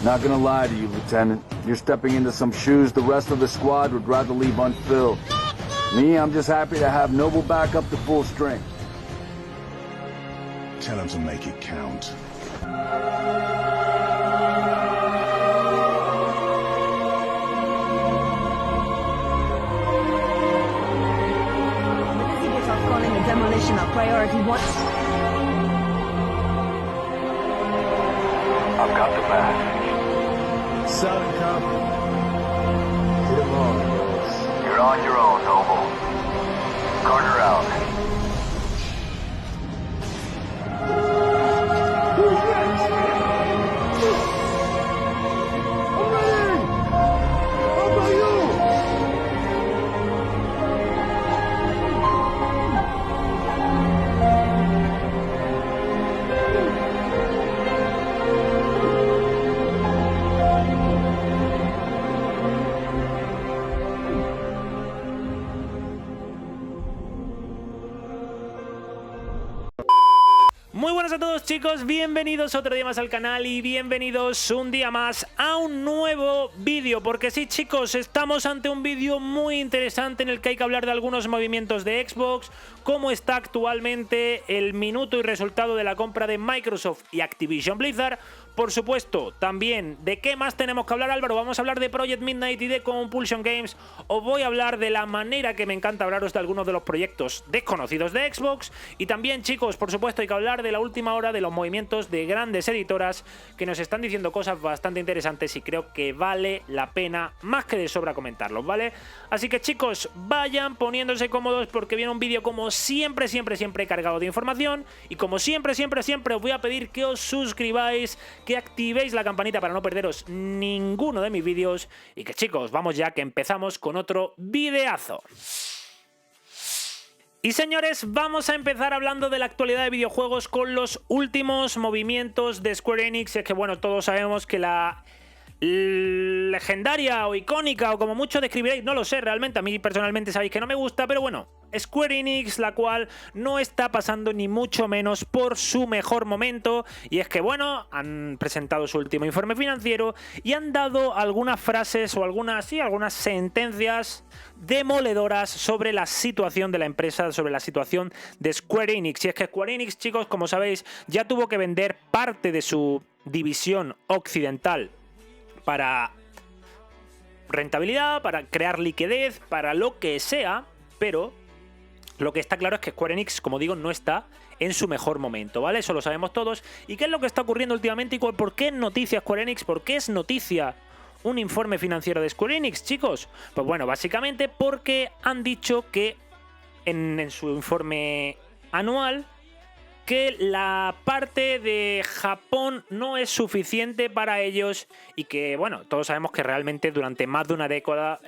Not gonna lie to you, Lieutenant. You're stepping into some shoes the rest of the squad would rather leave unfilled. Me, I'm just happy to have Noble back up to full strength. Tell him to make it count. Calling a demolition a priority one. I've got the map. Solid copy. Hit 'em all, boys. You're on your own, Noble. Carter out. Muy buenas a todos, chicos, bienvenidos otro día más al canal y bienvenidos un día más a un nuevo vídeo, porque sí, chicos, estamos ante un vídeo muy interesante en el que hay que hablar de algunos movimientos de Xbox, cómo está actualmente el minuto y resultado de la compra de Microsoft y Activision Blizzard. Por supuesto, también, ¿de qué más tenemos que hablar, Álvaro? Vamos a hablar de Project Midnight y de Compulsion Games. Os voy a hablar de la manera que me encanta hablaros de algunos de los proyectos desconocidos de Xbox. Y también, chicos, por supuesto, hay que hablar de la última hora de los movimientos de grandes editoras que nos están diciendo cosas bastante interesantes y creo que vale la pena más que de sobra comentarlos, ¿vale? Así que, chicos, vayan poniéndose cómodos porque viene un vídeo como siempre cargado de información. Y como siempre os voy a pedir que os suscribáis, que activéis la campanita para no perderos ninguno de mis vídeos y que, chicos, vamos ya que empezamos con otro videazo. Y señores, vamos a empezar hablando de la actualidad de videojuegos con los últimos movimientos de Square Enix. Es que, bueno, todos sabemos que la legendaria o icónica o como mucho describiréis, no lo sé realmente, a mí personalmente sabéis que no me gusta, pero bueno, Square Enix, la cual no está pasando ni mucho menos por su mejor momento, y es que, bueno, han presentado su último informe financiero y han dado algunas frases o algunas sentencias demoledoras sobre la situación de la empresa, sobre la situación de Square Enix. Y es que Square Enix, chicos, como sabéis, ya tuvo que vender parte de su división occidental para rentabilidad, para crear liquidez, para lo que sea, pero lo que está claro es que Square Enix, como digo, no está en su mejor momento, ¿vale? Eso lo sabemos todos. ¿Y qué es lo que está ocurriendo últimamente? ¿Y por qué es noticia Square Enix? ¿Por qué es noticia un informe financiero de Square Enix, chicos? Pues bueno, básicamente porque han dicho que en su informe anual que la parte de Japón no es suficiente para ellos y que, bueno, todos sabemos que realmente durante más de una década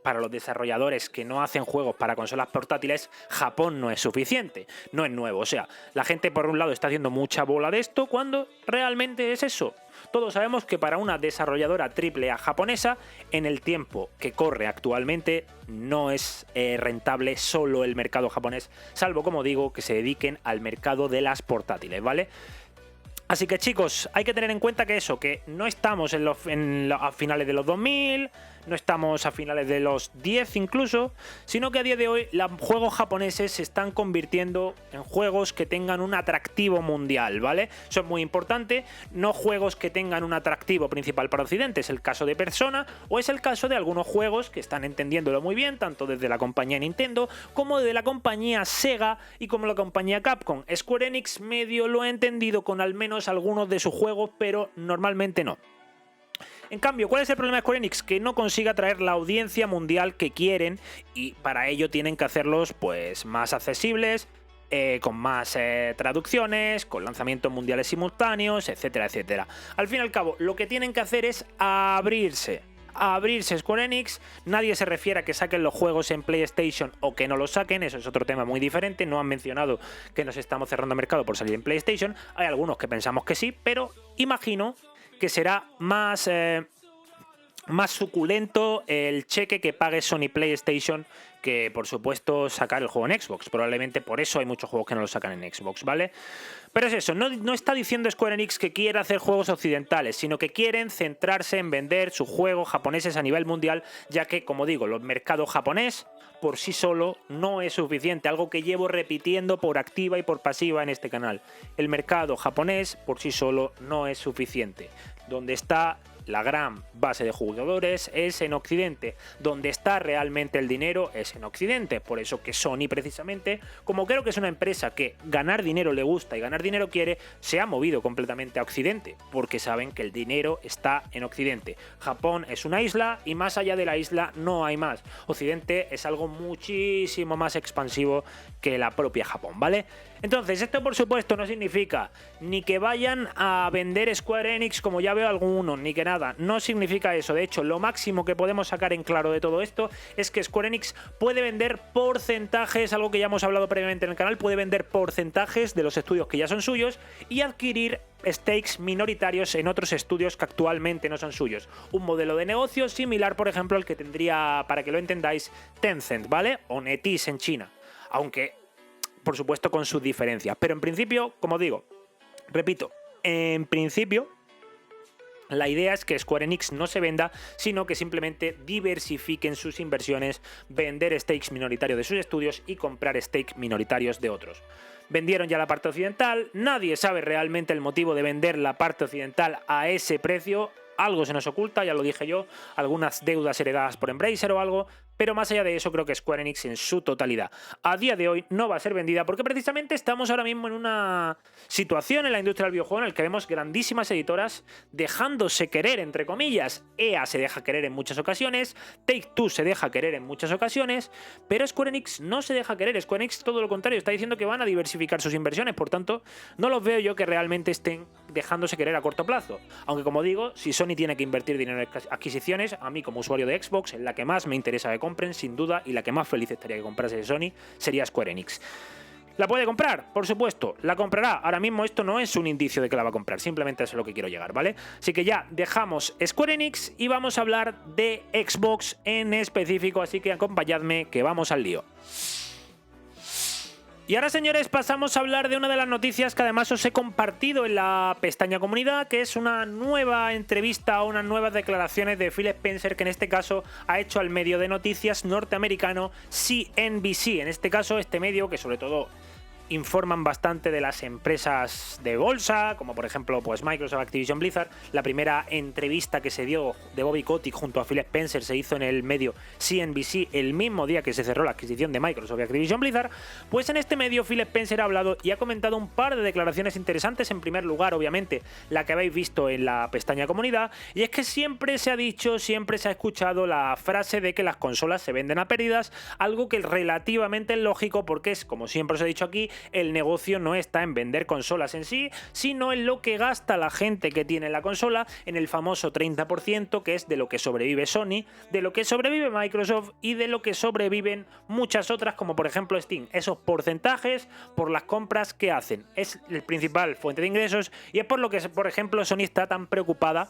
para los desarrolladores que no hacen juegos para consolas portátiles, Japón no es suficiente, no es nuevo. O sea, la gente por un lado está haciendo mucha bola de esto cuando realmente es eso. Todos sabemos que para una desarrolladora AAA japonesa, en el tiempo que corre actualmente, no es rentable solo el mercado japonés, salvo, como digo, que se dediquen al mercado de las portátiles, ¿vale? Así que, chicos, hay que tener en cuenta que eso, que no estamos a finales de los 2000, no estamos a finales de los 10 incluso, sino que a día de hoy los juegos japoneses se están convirtiendo en juegos que tengan un atractivo mundial, ¿vale? Eso es muy importante, no juegos que tengan un atractivo principal para Occidente, es el caso de Persona o es el caso de algunos juegos que están entendiéndolo muy bien, tanto desde la compañía Nintendo como desde la compañía Sega y como la compañía Capcom. Square Enix medio lo ha entendido con al menos algunos de sus juegos, pero normalmente no. En cambio, ¿cuál es el problema de Square Enix? Que no consigue atraer la audiencia mundial que quieren y para ello tienen que hacerlos pues más accesibles, con más traducciones, con lanzamientos mundiales simultáneos, etcétera, etcétera. Al fin y al cabo, lo que tienen que hacer es abrirse Square Enix. Nadie se refiere a que saquen los juegos en PlayStation o que no los saquen, eso es otro tema muy diferente. No han mencionado que nos estamos cerrando mercado por salir en PlayStation. Hay algunos que pensamos que sí, pero imagino que será más suculento el cheque que pague Sony PlayStation que, por supuesto, sacar el juego en Xbox. Probablemente por eso hay muchos juegos que no lo sacan en Xbox, ¿vale? Pero es eso, no está diciendo Square Enix que quiera hacer juegos occidentales, sino que quieren centrarse en vender sus juegos japoneses a nivel mundial, ya que, como digo, el mercado japonés por sí solo no es suficiente, algo que llevo repitiendo por activa y por pasiva en este canal. El mercado japonés por sí solo no es suficiente. Donde está la gran base de jugadores es en Occidente, donde está realmente el dinero es en Occidente. Por eso que Sony, precisamente, como creo que es una empresa que ganar dinero le gusta y ganar dinero quiere, se ha movido completamente a Occidente, porque saben que el dinero está en Occidente. Japón es una isla y más allá de la isla no hay más. Occidente es algo muchísimo más expansivo que la propia Japón, ¿vale? Entonces, esto por supuesto no significa ni que vayan a vender Square Enix, como ya veo algunos, ni que nada. No significa eso. De hecho, lo máximo que podemos sacar en claro de todo esto es que Square Enix puede vender porcentajes, algo que ya hemos hablado previamente en el canal, puede vender porcentajes de los estudios que ya son suyos y adquirir stakes minoritarios en otros estudios que actualmente no son suyos. Un modelo de negocio similar, por ejemplo, al que tendría, para que lo entendáis, Tencent, ¿vale? O NetEase en China. Aunque, por supuesto, con sus diferencias. Pero en principio, como digo, repito, en principio la idea es que Square Enix no se venda, sino que simplemente diversifiquen sus inversiones, vender stakes minoritarios de sus estudios y comprar stakes minoritarios de otros. Vendieron ya la parte occidental, nadie sabe realmente el motivo de vender la parte occidental a ese precio. Algo se nos oculta, ya lo dije yo, algunas deudas heredadas por Embracer o algo, pero más allá de eso creo que Square Enix en su totalidad a día de hoy no va a ser vendida porque precisamente estamos ahora mismo en una situación en la industria del videojuego en la que vemos grandísimas editoras dejándose querer, entre comillas. EA se deja querer en muchas ocasiones, Take-Two se deja querer en muchas ocasiones, pero Square Enix no se deja querer. Square Enix todo lo contrario, está diciendo que van a diversificar sus inversiones, por tanto no los veo yo que realmente estén dejándose querer a corto plazo. Aunque, como digo, si Sony tiene que invertir dinero en adquisiciones, a mí como usuario de Xbox, en la que más me interesa que compren, sin duda, y la que más feliz estaría que comprase de Sony, sería Square Enix. ¿La puede comprar? Por supuesto, la comprará. Ahora mismo esto no es un indicio de que la va a comprar, simplemente es a lo que quiero llegar, ¿vale? Así que ya dejamos Square Enix y vamos a hablar de Xbox en específico, así que acompañadme que vamos al lío. Y ahora, señores, pasamos a hablar de una de las noticias que además os he compartido en la pestaña comunidad, que es una nueva entrevista o unas nuevas declaraciones de Phil Spencer, que en este caso ha hecho al medio de noticias norteamericano CNBC. En este caso, este medio que sobre todo informan bastante de las empresas de bolsa, como por ejemplo pues Microsoft, Activision Blizzard. La primera entrevista que se dio de Bobby Kotick junto a Phil Spencer se hizo en el medio CNBC el mismo día que se cerró la adquisición de Microsoft y Activision Blizzard. Pues en este medio Phil Spencer ha hablado y ha comentado un par de declaraciones interesantes. En primer lugar, obviamente, la que habéis visto en la pestaña comunidad, y es que siempre se ha dicho, siempre se ha escuchado la frase de que las consolas se venden a pérdidas, algo que es relativamente lógico porque es, como siempre os he dicho aquí, el negocio no está en vender consolas en sí, sino en lo que gasta la gente que tiene la consola, en el famoso 30%, que es de lo que sobrevive Sony, de lo que sobrevive Microsoft y de lo que sobreviven muchas otras, como por ejemplo Steam. Esos porcentajes por las compras que hacen. Es el principal fuente de ingresos y es por lo que, por ejemplo, Sony está tan preocupada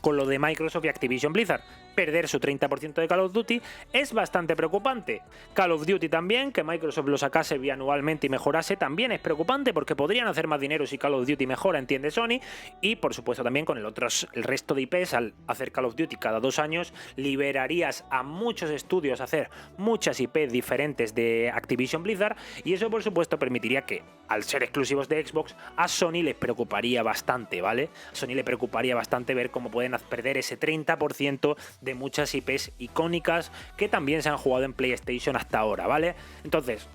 con lo de Microsoft y Activision Blizzard. Perder su 30% de Call of Duty es bastante preocupante. Call of Duty también, que Microsoft lo sacase bianualmente y mejorase, también es preocupante porque podrían hacer más dinero si Call of Duty mejora, entiende Sony. Y por supuesto también con el resto de IPs, al hacer Call of Duty cada 2 años, liberarías a muchos estudios a hacer muchas IPs diferentes de Activision Blizzard, y eso por supuesto permitiría que, al ser exclusivos de Xbox, a Sony les preocuparía bastante, ¿vale? A Sony le preocuparía bastante ver cómo pueden perder ese 30% de muchas IPs icónicas que también se han jugado en PlayStation hasta ahora, ¿vale? Entonces,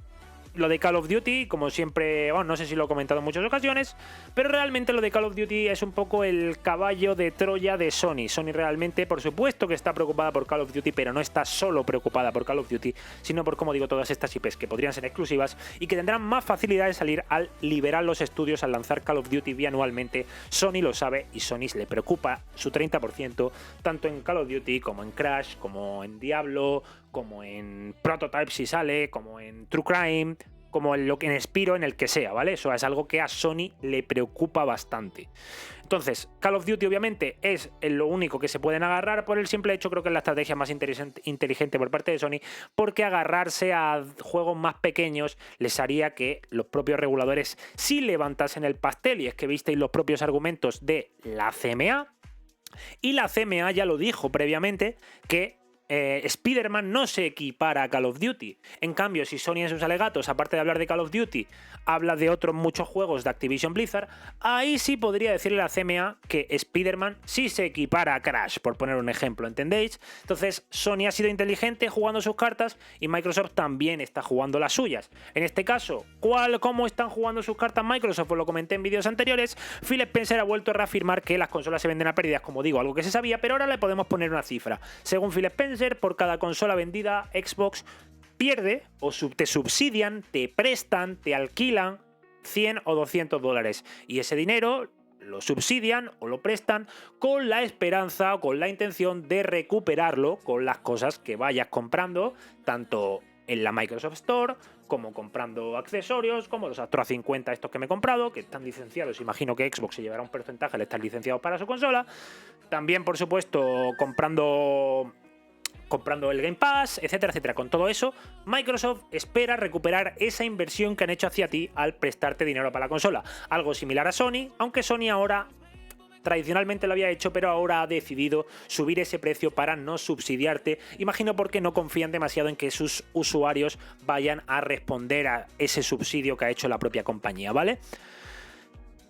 lo de Call of Duty, como siempre, bueno, no sé si lo he comentado en muchas ocasiones, pero realmente lo de Call of Duty es un poco el caballo de Troya de Sony. Sony realmente, por supuesto que está preocupada por Call of Duty, pero no está solo preocupada por Call of Duty, sino por, como digo, todas estas IPs que podrían ser exclusivas y que tendrán más facilidad de salir al liberar los estudios, al lanzar Call of Duty bianualmente. Sony lo sabe y Sony le preocupa su 30%, tanto en Call of Duty como en Crash, como en Diablo, como en Prototype si sale, como en True Crime, como en Spyro, en el que sea, ¿vale? Eso es algo que a Sony le preocupa bastante. Entonces, Call of Duty obviamente es lo único que se pueden agarrar por el simple hecho, creo que es la estrategia más inteligente por parte de Sony, porque agarrarse a juegos más pequeños les haría que los propios reguladores sí levantasen el pastel, y es que visteis los propios argumentos de la CMA, y la CMA ya lo dijo previamente que Spider-Man no se equipara a Call of Duty. En cambio, si Sony en sus alegatos, aparte de hablar de Call of Duty, habla de otros muchos juegos de Activision Blizzard, ahí sí podría decirle a la CMA que Spider-Man sí se equipara a Crash, por poner un ejemplo, ¿entendéis? Entonces, Sony ha sido inteligente jugando sus cartas y Microsoft también está jugando las suyas. En este caso, ¿cómo están jugando sus cartas Microsoft? Os lo comenté en vídeos anteriores. Phil Spencer ha vuelto a reafirmar que las consolas se venden a pérdidas, como digo, algo que se sabía, pero ahora le podemos poner una cifra. Según Phil Spencer, por cada consola vendida, Xbox pierde o te subsidian, te prestan, te alquilan 100 o 200 dólares. Y ese dinero lo subsidian o lo prestan con la esperanza o con la intención de recuperarlo con las cosas que vayas comprando, tanto en la Microsoft Store, como comprando accesorios, como los Astra 50 estos que me he comprado, que están licenciados. Imagino que Xbox se llevará un porcentaje al estar licenciados para su consola. También, por supuesto, comprando el Game Pass, etcétera, etcétera. Con todo eso, Microsoft espera recuperar esa inversión que han hecho hacia ti al prestarte dinero para la consola. Algo similar a Sony, aunque Sony ahora tradicionalmente lo había hecho, pero ahora ha decidido subir ese precio para no subsidiarte. Imagino porque no confían demasiado en que sus usuarios vayan a responder a ese subsidio que ha hecho la propia compañía, ¿vale?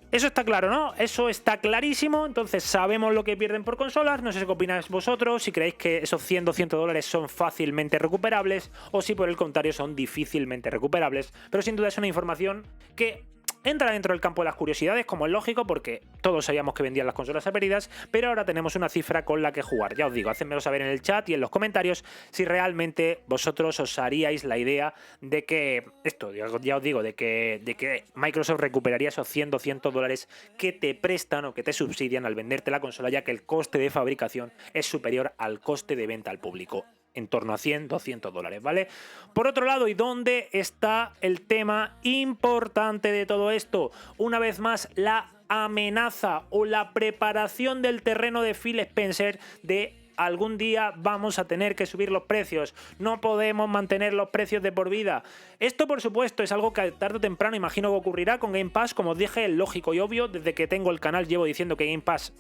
Eso está claro, ¿no? Eso está clarísimo. Entonces sabemos lo que pierden por consolas. No sé qué opináis vosotros, si creéis que esos 100, 200 dólares son fácilmente recuperables o si por el contrario son difícilmente recuperables. Pero sin duda es una información que entra dentro del campo de las curiosidades, como es lógico, porque todos sabíamos que vendían las consolas a pérdidas, pero ahora tenemos una cifra con la que jugar. Ya os digo, hacedmelo saber en el chat y en los comentarios si realmente vosotros os haríais la idea de que, esto, ya os digo, de que Microsoft recuperaría esos 100, 200 dólares que te prestan o que te subsidian al venderte la consola, ya que el coste de fabricación es superior al coste de venta al público, en torno a 100, 200 dólares, ¿vale? Por otro lado, ¿y dónde está el tema importante de todo esto? Una vez más, la amenaza o la preparación del terreno de Phil Spencer de algún día vamos a tener que subir los precios, no podemos mantener los precios de por vida. Esto, por supuesto, es algo que tarde o temprano imagino que ocurrirá con Game Pass. Como os dije, es lógico y obvio, desde que tengo el canal llevo diciendo que Game Pass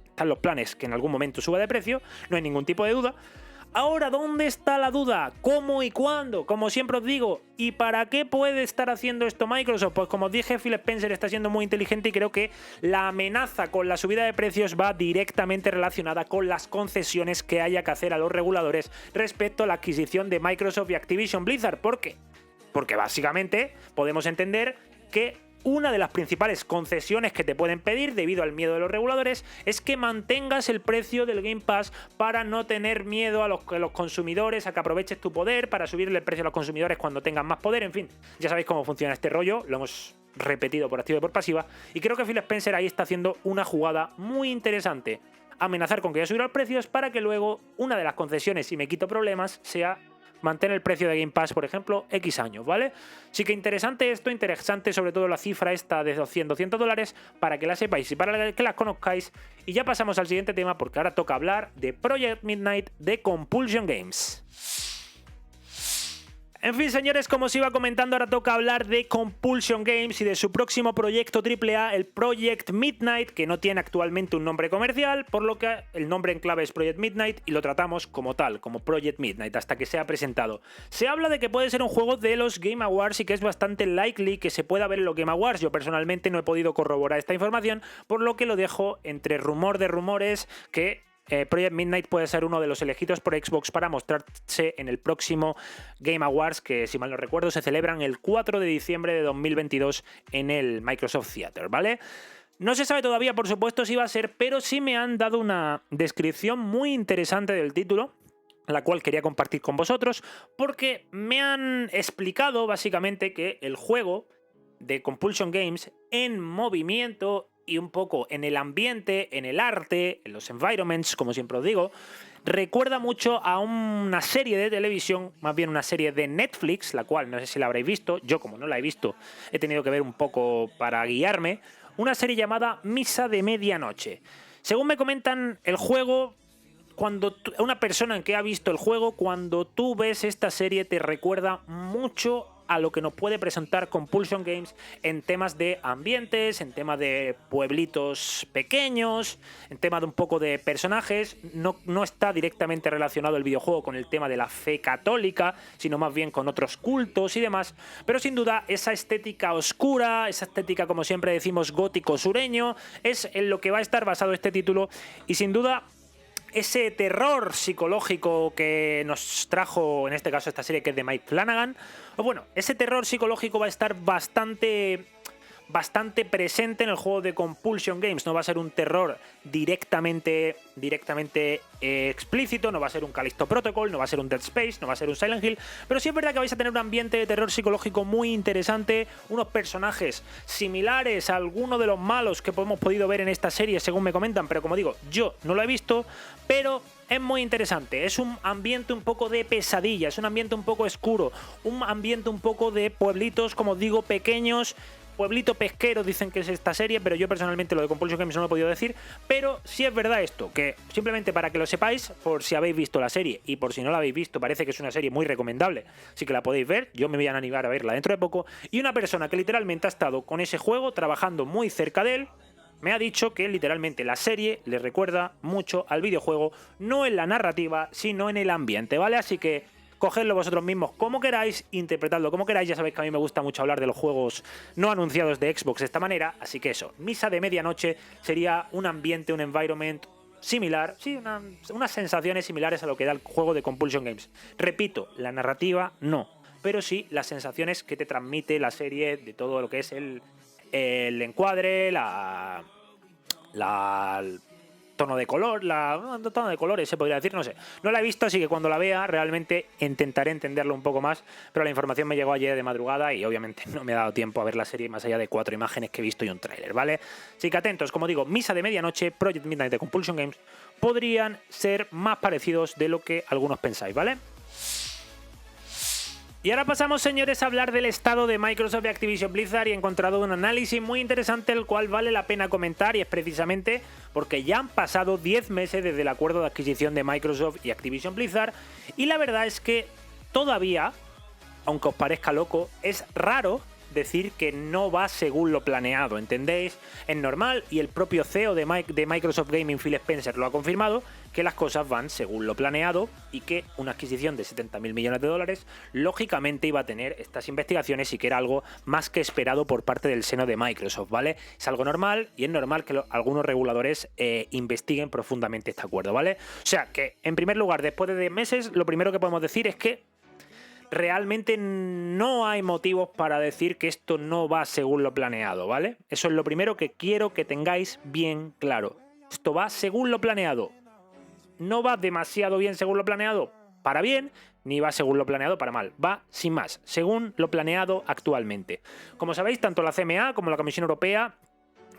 están los planes que en algún momento suba de precio, no hay ningún tipo de duda. Ahora, ¿dónde está la duda? ¿Cómo y cuándo? Como siempre os digo, ¿y para qué puede estar haciendo esto Microsoft? Pues como os dije, Phil Spencer está siendo muy inteligente y creo que la amenaza con la subida de precios va directamente relacionada con las concesiones que haya que hacer a los reguladores respecto a la adquisición de Microsoft y Activision Blizzard. ¿Por qué? Porque básicamente podemos entender que una de las principales concesiones que te pueden pedir debido al miedo de los reguladores es que mantengas el precio del Game Pass para no tener miedo a los consumidores, a que aproveches tu poder para subirle el precio a los consumidores cuando tengan más poder. En fin, ya sabéis cómo funciona este rollo, lo hemos repetido por activa y por pasiva, y creo que Phil Spencer ahí está haciendo una jugada muy interesante. Amenazar con que ya subirá los precios para que luego una de las concesiones, si me quito problemas, sea mantener el precio de Game Pass, por ejemplo, X años, ¿vale? Sí que interesante esto, interesante sobre todo la cifra esta de 200 dólares, para que la sepáis y para que la conozcáis. Y ya pasamos al siguiente tema, porque ahora toca hablar de Project Midnight de Compulsion Games. En fin, señores, como os iba comentando, ahora toca hablar de Compulsion Games y de su próximo proyecto AAA, el Project Midnight, que no tiene actualmente un nombre comercial, por lo que el nombre en clave es Project Midnight y lo tratamos como tal, como Project Midnight, hasta que sea presentado. Se habla de que puede ser un juego de los Game Awards y que es bastante likely que se pueda ver en los Game Awards. Yo personalmente no he podido corroborar esta información, por lo que lo dejo entre rumor de rumores que Project Midnight puede ser uno de los elegidos por Xbox para mostrarse en el próximo Game Awards, que si mal no recuerdo se celebran el 4 de diciembre de 2022 en el Microsoft Theater, ¿vale? No se sabe todavía, por supuesto, si va a ser, pero sí me han dado una descripción muy interesante del título, la cual quería compartir con vosotros, porque me han explicado básicamente que el juego de Compulsion Games en movimiento y un poco en el ambiente, en el arte, en los environments, como siempre os digo, recuerda mucho a una serie de televisión, más bien una serie de Netflix, la cual no sé si la habréis visto, yo como no la he visto he tenido que ver un poco para guiarme, una serie llamada Misa de Medianoche. Según me comentan, el juego, una persona que ha visto el juego, cuando tú ves esta serie te recuerda mucho a lo que nos puede presentar Compulsion Games en temas de ambientes, en temas de pueblitos pequeños, en temas de un poco de personajes. No está directamente relacionado el videojuego con el tema de la fe católica, sino más bien con otros cultos y demás. Pero sin duda esa estética oscura, esa estética, como siempre decimos, gótico sureño, es en lo que va a estar basado este título. Y sin duda ese terror psicológico que nos trajo, en este caso, esta serie que es de Mike Flanagan, pues bueno, ese terror psicológico va a estar bastante presente en el juego de Compulsion Games. No va a ser un terror directamente explícito, no va a ser un Callisto Protocol, no va a ser un Dead Space, no va a ser un Silent Hill, pero sí es verdad que vais a tener un ambiente de terror psicológico muy interesante, unos personajes similares a algunos de los malos que hemos podido ver en esta serie, según me comentan, pero como digo, yo no lo he visto, pero es muy interesante. Es un ambiente un poco de pesadilla, es un ambiente un poco oscuro, un ambiente un poco de pueblitos, como digo, pequeños. Pueblito pesquero dicen que es esta serie, pero yo personalmente lo de Compulsion Games no lo he podido decir. Pero sí es verdad esto, que simplemente para que lo sepáis, por si habéis visto la serie y por si no la habéis visto, parece que es una serie muy recomendable, así que la podéis ver. Yo me voy a animar a verla dentro de poco. Y una persona que literalmente ha estado con ese juego, trabajando muy cerca de él, me ha dicho que literalmente la serie le recuerda mucho al videojuego, no en la narrativa, sino en el ambiente, ¿vale? Así que cogedlo vosotros mismos como queráis, interpretadlo como queráis. Ya sabéis que a mí me gusta mucho hablar de los juegos no anunciados de Xbox de esta manera, así que eso, Misa de Medianoche sería un ambiente, un environment similar, sí, unas sensaciones similares a lo que da el juego de Compulsion Games. Repito, la narrativa no, pero sí las sensaciones que te transmite la serie de todo lo que es el encuadre, tono de color, tono de colores se podría decir, no sé. No la he visto, así que cuando la vea realmente intentaré entenderlo un poco más, pero la información me llegó ayer de madrugada y obviamente no me ha dado tiempo a ver la serie más allá de 4 imágenes que he visto y un tráiler, ¿vale? Así que atentos, como digo, Misa de Medianoche, Project Midnight de Compulsion Games, podrían ser más parecidos de lo que algunos pensáis, ¿vale? Y ahora pasamos, señores, a hablar del estado de Microsoft y Activision Blizzard, y he encontrado un análisis muy interesante el cual vale la pena comentar, y es precisamente porque ya han pasado 10 meses desde el acuerdo de adquisición de Microsoft y Activision Blizzard, y la verdad es que todavía, aunque os parezca loco, es raro decir que no va según lo planeado, ¿entendéis? Es normal, y el propio CEO de Microsoft Gaming, Phil Spencer, lo ha confirmado, que las cosas van según lo planeado y que una adquisición de 70.000 millones de dólares lógicamente iba a tener estas investigaciones y que era algo más que esperado por parte del seno de Microsoft, ¿vale? Es algo normal y es normal que algunos reguladores investiguen profundamente este acuerdo, ¿vale? O sea que, en primer lugar, después de 10 meses, lo primero que podemos decir es que realmente no hay motivos para decir que esto no va según lo planeado, ¿vale? Eso es lo primero que quiero que tengáis bien claro. Esto va según lo planeado. No va demasiado bien según lo planeado para bien, ni va según lo planeado para mal. Va sin más, según lo planeado actualmente. Como sabéis, tanto la CMA como la Comisión Europea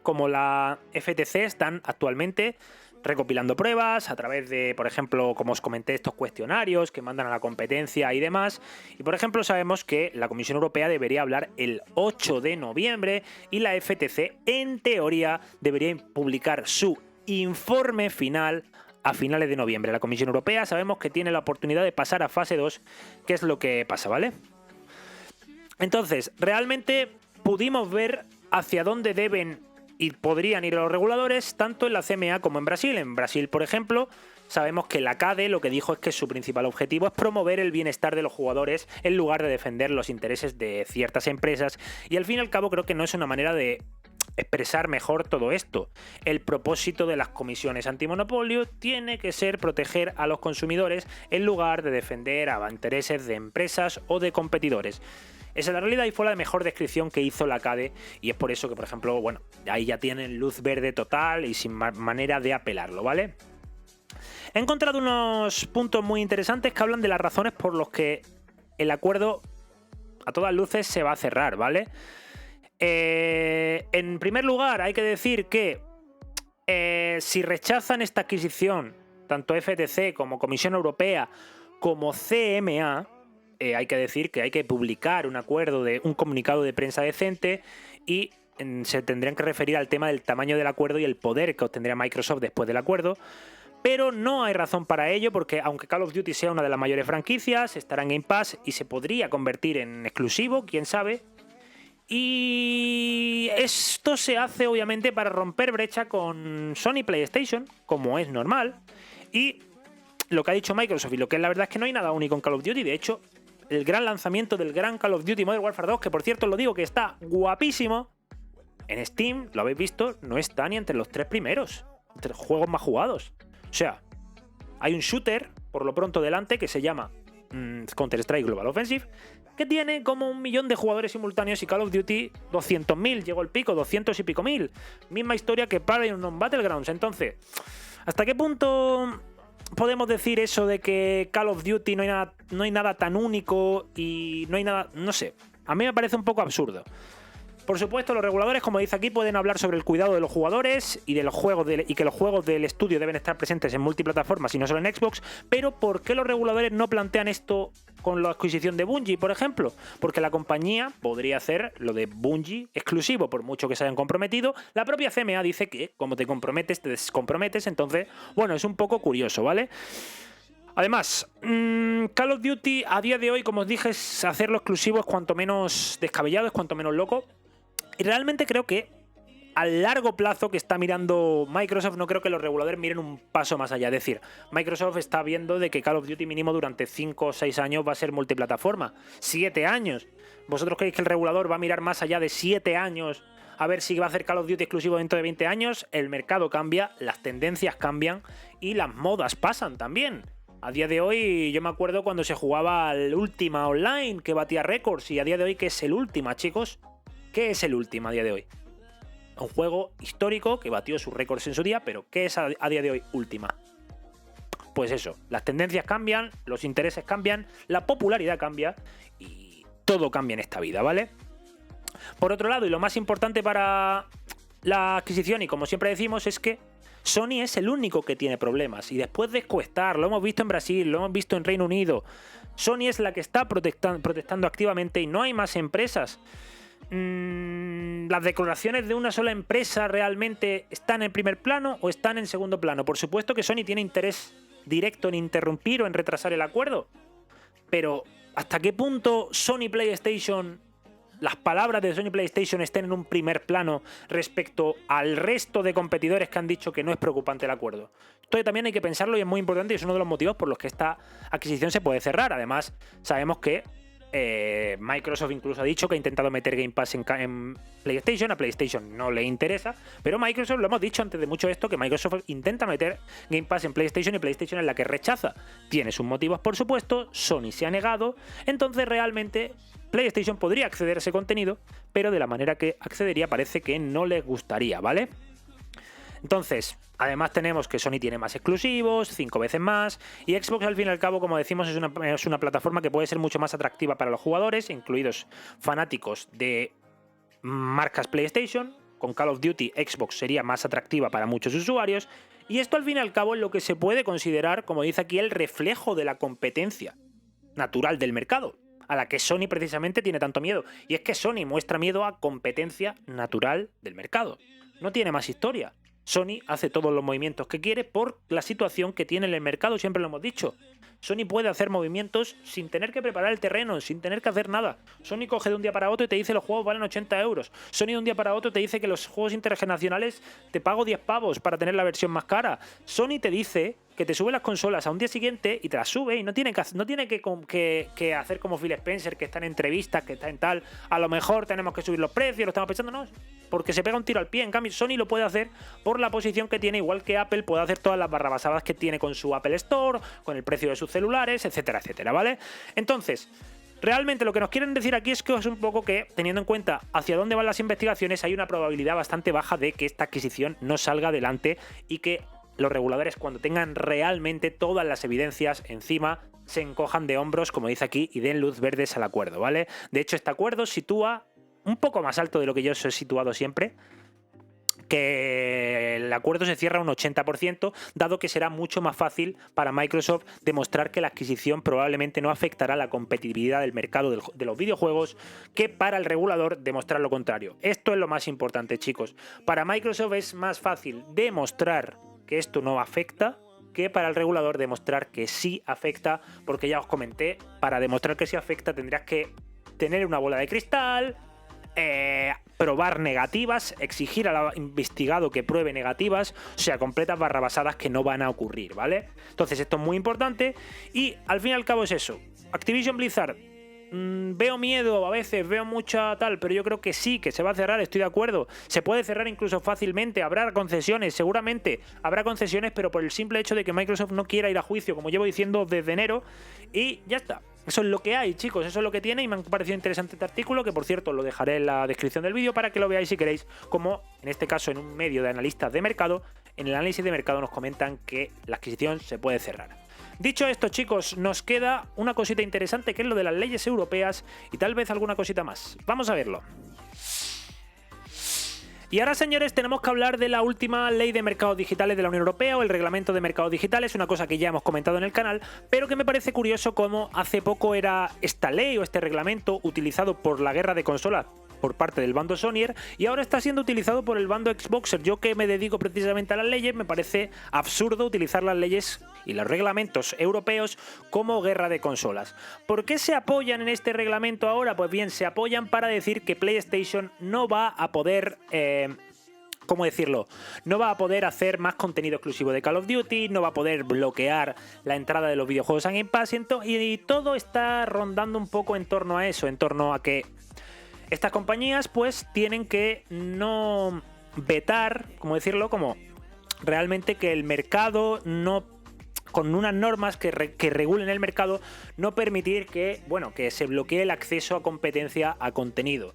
como la FTC están actualmente recopilando pruebas a través de, por ejemplo, como os comenté, estos cuestionarios que mandan a la competencia y demás. Y, por ejemplo, sabemos que la Comisión Europea debería hablar el 8 de noviembre y la FTC, en teoría, debería publicar su informe final a finales de noviembre. La Comisión Europea sabemos que tiene la oportunidad de pasar a fase 2, que es lo que pasa, ¿vale? Entonces, realmente pudimos ver hacia dónde deben y podrían ir los reguladores, tanto en la CMA como en Brasil. En Brasil, por ejemplo, sabemos que la CADE lo que dijo es que su principal objetivo es promover el bienestar de los jugadores en lugar de defender los intereses de ciertas empresas, y al fin y al cabo creo que no es una manera de expresar mejor todo esto. El propósito de las comisiones antimonopolio tiene que ser proteger a los consumidores en lugar de defender a intereses de empresas o de competidores. Esa es la realidad y fue la mejor descripción que hizo la CADE, y es por eso que, por ejemplo, bueno, ahí ya tienen luz verde total y sin manera de apelarlo, ¿vale? He encontrado unos puntos muy interesantes que hablan de las razones por las que el acuerdo a todas luces se va a cerrar, ¿vale? En primer lugar, hay que decir que si rechazan esta adquisición, tanto FTC como Comisión Europea como CMA, hay que decir que hay que publicar un comunicado de prensa decente y se tendrían que referir al tema del tamaño del acuerdo y el poder que obtendría Microsoft después del acuerdo. Pero no hay razón para ello, porque aunque Call of Duty sea una de las mayores franquicias, estará en Game Pass y se podría convertir en exclusivo, quién sabe. Y esto se hace obviamente para romper brecha con Sony PlayStation, como es normal. Y lo que ha dicho Microsoft y lo que es la verdad es que no hay nada único en Call of Duty. De hecho, el gran lanzamiento del gran Call of Duty Modern Warfare 2, que por cierto os lo digo que está guapísimo, en Steam, lo habéis visto, no está ni entre los 3 primeros, entre los juegos más jugados. O sea, hay un shooter, por lo pronto delante, que se llama Counter-Strike Global Offensive, que tiene como 1 millón de jugadores simultáneos y Call of Duty 200.000, llegó el pico, 200 y pico mil. Misma historia que PlayerUnknown's Battlegrounds. Entonces, ¿hasta qué punto podemos decir eso de que Call of Duty no hay nada tan único y no hay nada, no sé, a mí me parece un poco absurdo. Por supuesto, los reguladores, como dice aquí, pueden hablar sobre el cuidado de los jugadores y de los juegos y que los juegos del estudio deben estar presentes en multiplataformas y no solo en Xbox, pero ¿por qué los reguladores no plantean esto con la adquisición de Bungie, por ejemplo? Porque la compañía podría hacer lo de Bungie exclusivo, por mucho que se hayan comprometido. La propia CMA dice que como te comprometes, te descomprometes, entonces, bueno, es un poco curioso, ¿vale? Además, Call of Duty a día de hoy, como os dije, hacerlo exclusivo es cuanto menos descabellado, es cuanto menos loco. Y realmente creo que a largo plazo que está mirando Microsoft, no creo que los reguladores miren un paso más allá. Es decir, Microsoft está viendo de que Call of Duty mínimo durante 5 o 6 años va a ser multiplataforma. 7 años. ¿Vosotros creéis que el regulador va a mirar más allá de 7 años a ver si va a hacer Call of Duty exclusivo dentro de 20 años? El mercado cambia, las tendencias cambian y las modas pasan también. A día de hoy, yo me acuerdo cuando se jugaba al Ultima Online, que batía récords, y a día de hoy, ¿qué es el Ultima, chicos? ¿Qué es el Ultima a día de hoy? Un juego histórico que batió sus récords en su día, pero ¿qué es a día de hoy Ultima? Pues eso, las tendencias cambian, los intereses cambian, la popularidad cambia y todo cambia en esta vida, ¿vale? Por otro lado, y lo más importante para la adquisición, y como siempre decimos, es que Sony es el único que tiene problemas. Y después de Questar, lo hemos visto en Brasil, lo hemos visto en Reino Unido, Sony es la que está protestando activamente y no hay más empresas. ¿Las declaraciones de una sola empresa realmente están en primer plano o están en segundo plano? Por supuesto que Sony tiene interés directo en interrumpir o en retrasar el acuerdo, pero ¿hasta qué punto Sony PlayStation, las palabras de Sony PlayStation estén en un primer plano respecto al resto de competidores que han dicho que no es preocupante el acuerdo? Esto también hay que pensarlo y es muy importante y es uno de los motivos por los que esta adquisición se puede cerrar. Además, sabemos que Microsoft incluso ha dicho que ha intentado meter Game Pass en PlayStation, a PlayStation no le interesa, pero Microsoft, lo hemos dicho antes de mucho esto, que Microsoft intenta meter Game Pass en PlayStation y PlayStation es la que rechaza. Tiene sus motivos, por supuesto, Sony se ha negado, entonces realmente PlayStation podría acceder a ese contenido, pero de la manera que accedería parece que no les gustaría, ¿vale? Entonces, además tenemos que Sony tiene más exclusivos, 5 veces más, y Xbox al fin y al cabo, como decimos, es una plataforma que puede ser mucho más atractiva para los jugadores, incluidos fanáticos de marcas PlayStation. Con Call of Duty, Xbox sería más atractiva para muchos usuarios, y esto al fin y al cabo es lo que se puede considerar, como dice aquí, el reflejo de la competencia natural del mercado, a la que Sony precisamente tiene tanto miedo. Y es que Sony muestra miedo a competencia natural del mercado. No tiene más historia. Sony hace todos los movimientos que quiere por la situación que tiene en el mercado, siempre lo hemos dicho. Sony puede hacer movimientos sin tener que preparar el terreno, sin tener que hacer nada. Sony coge de un día para otro y te dice los juegos valen 80 euros. Sony de un día para otro te dice que los juegos intergeneracionales te pago 10 pavos para tener la versión más cara. Sony te dice que te sube las consolas a un día siguiente y te las sube y no tiene que hacer como Phil Spencer, que está en entrevistas, que está en tal, a lo mejor tenemos que subir los precios, lo estamos pensando, no, porque se pega un tiro al pie. En cambio, Sony lo puede hacer por la posición que tiene, igual que Apple puede hacer todas las barrabasadas que tiene con su Apple Store, con el precio de sus celulares, etcétera, etcétera, ¿vale? Entonces, realmente lo que nos quieren decir aquí es que es un poco que, teniendo en cuenta hacia dónde van las investigaciones, hay una probabilidad bastante baja de que esta adquisición no salga adelante y que los reguladores, cuando tengan realmente todas las evidencias encima, se encojan de hombros, como dice aquí, y den luz verdes al acuerdo, ¿vale? De hecho, este acuerdo sitúa un poco más alto de lo que yo os he situado siempre, que el acuerdo se cierra un 80%, dado que será mucho más fácil para Microsoft demostrar que la adquisición probablemente no afectará la competitividad del mercado de los videojuegos, que para el regulador demostrar lo contrario. Esto es lo más importante, chicos. Para Microsoft es más fácil demostrar que esto no afecta que para el regulador demostrar que sí afecta, porque ya os comenté, para demostrar que sí afecta tendrías que tener una bola de cristal, probar negativas, exigir al investigado que pruebe negativas, o sea, completas barrabasadas que no van a ocurrir, ¿vale? Entonces esto es muy importante y al fin y al cabo es eso. Activision Blizzard, veo miedo a veces, veo mucha tal, pero yo creo que sí, que se va a cerrar, estoy de acuerdo. Se puede cerrar incluso fácilmente, habrá concesiones, seguramente habrá concesiones, pero por el simple hecho de que Microsoft no quiera ir a juicio, como llevo diciendo desde enero, y ya está. Eso es lo que hay, chicos, eso es lo que tiene y me ha parecido interesante este artículo, que por cierto lo dejaré en la descripción del vídeo para que lo veáis si queréis, como en este caso en un medio de analistas de mercado, en el análisis de mercado nos comentan que la adquisición se puede cerrar. Dicho esto, chicos, nos queda una cosita interesante que es lo de las leyes europeas y tal vez alguna cosita más. Vamos a verlo. Y ahora, señores, tenemos que hablar de la última ley de mercados digitales de la Unión Europea o el reglamento de mercados digitales, una cosa que ya hemos comentado en el canal, pero que me parece curioso cómo hace poco era esta ley o este reglamento utilizado por la guerra de consolas por parte del bando Sonyer y ahora está siendo utilizado por el bando Xboxer. Yo que me dedico precisamente a las leyes, me parece absurdo utilizar las leyes y los reglamentos europeos como guerra de consolas. ¿Por qué se apoyan en este reglamento ahora? Pues bien, se apoyan para decir que PlayStation no va a poder... ¿cómo decirlo? No va a poder hacer más contenido exclusivo de Call of Duty, no va a poder bloquear la entrada de los videojuegos a Game Pass y todo está rondando un poco en torno a eso, en torno a que estas compañías pues tienen que no vetar, ¿cómo decirlo? Como realmente que el mercado no, con unas normas que regulen el mercado, no permitir que, bueno, que se bloquee el acceso a competencia a contenido.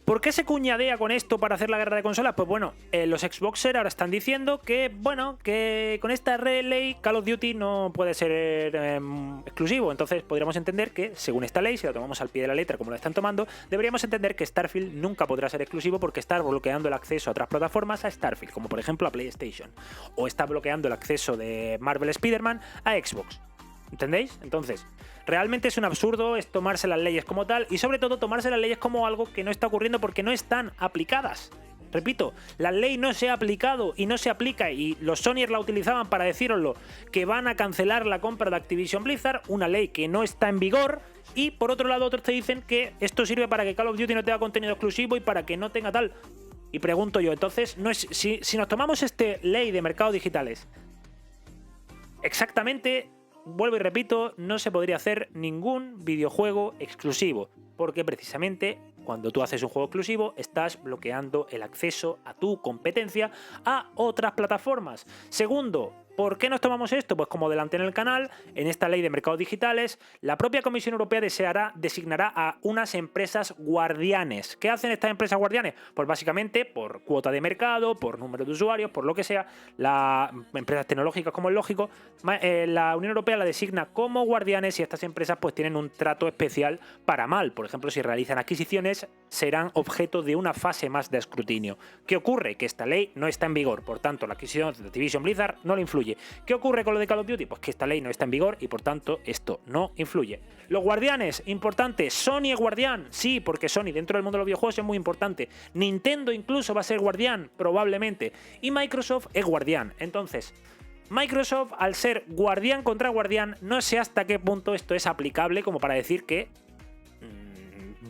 ¿Por qué se cuñadea con esto para hacer la guerra de consolas? Pues bueno, los Xboxers ahora están diciendo que, bueno, que con esta ley Call of Duty no puede ser exclusivo. Entonces podríamos entender que, según esta ley, si la tomamos al pie de la letra como la están tomando, deberíamos entender que Starfield nunca podrá ser exclusivo porque está bloqueando el acceso a otras plataformas a Starfield, como por ejemplo a PlayStation. O está bloqueando el acceso de Marvel Spider-Man a Xbox. ¿Entendéis? Entonces, realmente es un absurdo es tomarse las leyes como tal y sobre todo tomarse las leyes como algo que no está ocurriendo porque no están aplicadas. Repito, la ley no se ha aplicado y no se aplica y los Sonyer la utilizaban para decíroslo, que van a cancelar la compra de Activision Blizzard, una ley que no está en vigor, y por otro lado otros te dicen que esto sirve para que Call of Duty no tenga contenido exclusivo y para que no tenga tal. Y pregunto yo, entonces, no es, si nos tomamos esta ley de mercados digitales, exactamente... Vuelvo y repito, no se podría hacer ningún videojuego exclusivo, porque precisamente cuando tú haces un juego exclusivo estás bloqueando el acceso a tu competencia a otras plataformas. Segundo, ¿por qué nos tomamos esto? Pues como adelanté en el canal, en esta ley de mercados digitales, la propia Comisión Europea designará a unas empresas guardianes. ¿Qué hacen estas empresas guardianes? Pues básicamente por cuota de mercado, por número de usuarios, por lo que sea, las empresas tecnológicas, como es lógico, la Unión Europea la designa como guardianes y estas empresas pues tienen un trato especial para mal. Por ejemplo, si realizan adquisiciones, serán objeto de una fase más de escrutinio. ¿Qué ocurre? Que esta ley no está en vigor, por tanto la adquisición de Activision Blizzard no le influye. ¿Qué ocurre con lo de Call of Duty? Pues que esta ley no está en vigor y por tanto esto no influye. Los guardianes, importante, Sony es guardián, sí, porque Sony dentro del mundo de los videojuegos es muy importante. Nintendo incluso va a ser guardián, probablemente. Y Microsoft es guardián. Entonces, Microsoft, al ser guardián contra guardián, no sé hasta qué punto esto es aplicable como para decir que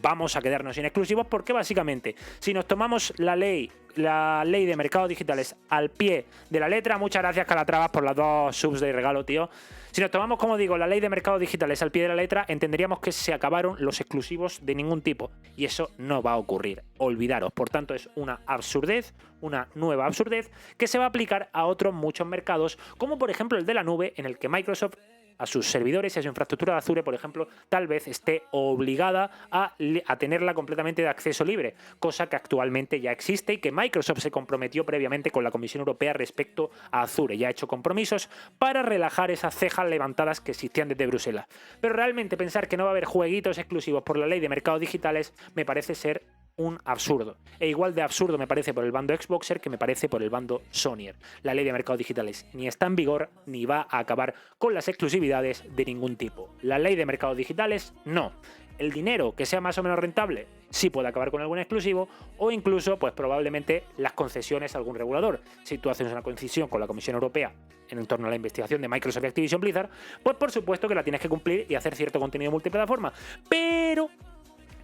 vamos a quedarnos sin exclusivos, porque básicamente, si nos tomamos la ley de mercados digitales al pie de la letra, muchas gracias Calatrava por las 2 subs de regalo, tío. Si nos tomamos, como digo, la ley de mercados digitales al pie de la letra, entenderíamos que se acabaron los exclusivos de ningún tipo, y eso no va a ocurrir, olvidaros. Por tanto, es una absurdez, una nueva absurdez, que se va a aplicar a otros muchos mercados, como por ejemplo el de la nube, en el que Microsoft a sus servidores y a su infraestructura de Azure, por ejemplo, tal vez esté obligada a tenerla completamente de acceso libre, cosa que actualmente ya existe y que Microsoft se comprometió previamente con la Comisión Europea respecto a Azure. Ya ha hecho compromisos para relajar esas cejas levantadas que existían desde Bruselas. Pero realmente pensar que no va a haber jueguitos exclusivos por la ley de mercados digitales me parece ser un absurdo. E igual de absurdo me parece por el bando Xboxer que me parece por el bando Sonyer. La ley de mercados digitales ni está en vigor ni va a acabar con las exclusividades de ningún tipo. La ley de mercados digitales no. El dinero que sea más o menos rentable sí puede acabar con algún exclusivo, o incluso pues probablemente las concesiones a algún regulador. Si tú haces una concesión con la Comisión Europea en torno a la investigación de Microsoft y Activision Blizzard, pues por supuesto que la tienes que cumplir y hacer cierto contenido multiplataforma. Pero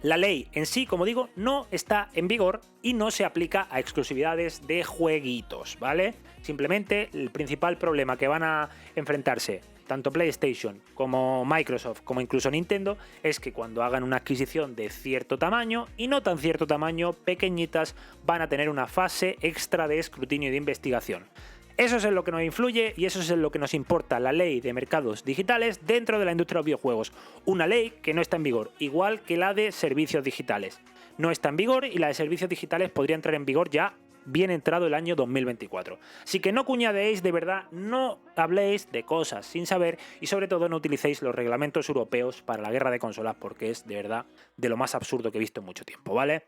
la ley en sí, como digo, no está en vigor y no se aplica a exclusividades de jueguitos, ¿vale? Simplemente el principal problema que van a enfrentarse tanto PlayStation como Microsoft como incluso Nintendo es que cuando hagan una adquisición de cierto tamaño y no tan cierto tamaño, pequeñitas, van a tener una fase extra de escrutinio y de investigación. Eso es en lo que nos influye y eso es en lo que nos importa la ley de mercados digitales dentro de la industria de los videojuegos. Una ley que no está en vigor, igual que la de servicios digitales. No está en vigor y la de servicios digitales podría entrar en vigor ya bien entrado el año 2024. Así que no cuñadeéis, de verdad, no habléis de cosas sin saber y sobre todo no utilicéis los reglamentos europeos para la guerra de consolas porque es de verdad de lo más absurdo que he visto en mucho tiempo, ¿vale?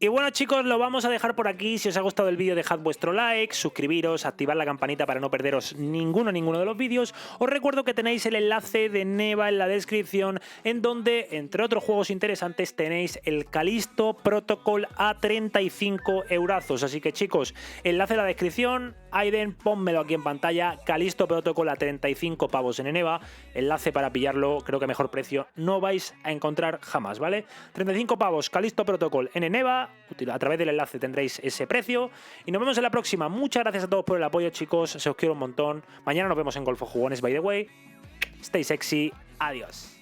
Y bueno chicos, lo vamos a dejar por aquí. Si os ha gustado el vídeo, dejad vuestro like, suscribiros, activad la campanita para no perderos ninguno de los vídeos. Os recuerdo que tenéis el enlace de Neva en la descripción, en donde, entre otros juegos interesantes, tenéis el Callisto Protocol a 35 eurazos. Así que chicos, enlace en la descripción. Aiden, pónmelo aquí en pantalla. Callisto Protocol a 35 pavos en Neva. Enlace para pillarlo, creo que mejor precio no vais a encontrar jamás, ¿vale? 35 pavos, Callisto Protocol en Neva. A través del enlace tendréis ese precio y nos vemos en la próxima. Muchas gracias a todos por el apoyo, chicos, se os quiero un montón. Mañana nos vemos en Golfo Jugones, by the way. Stay sexy, adiós.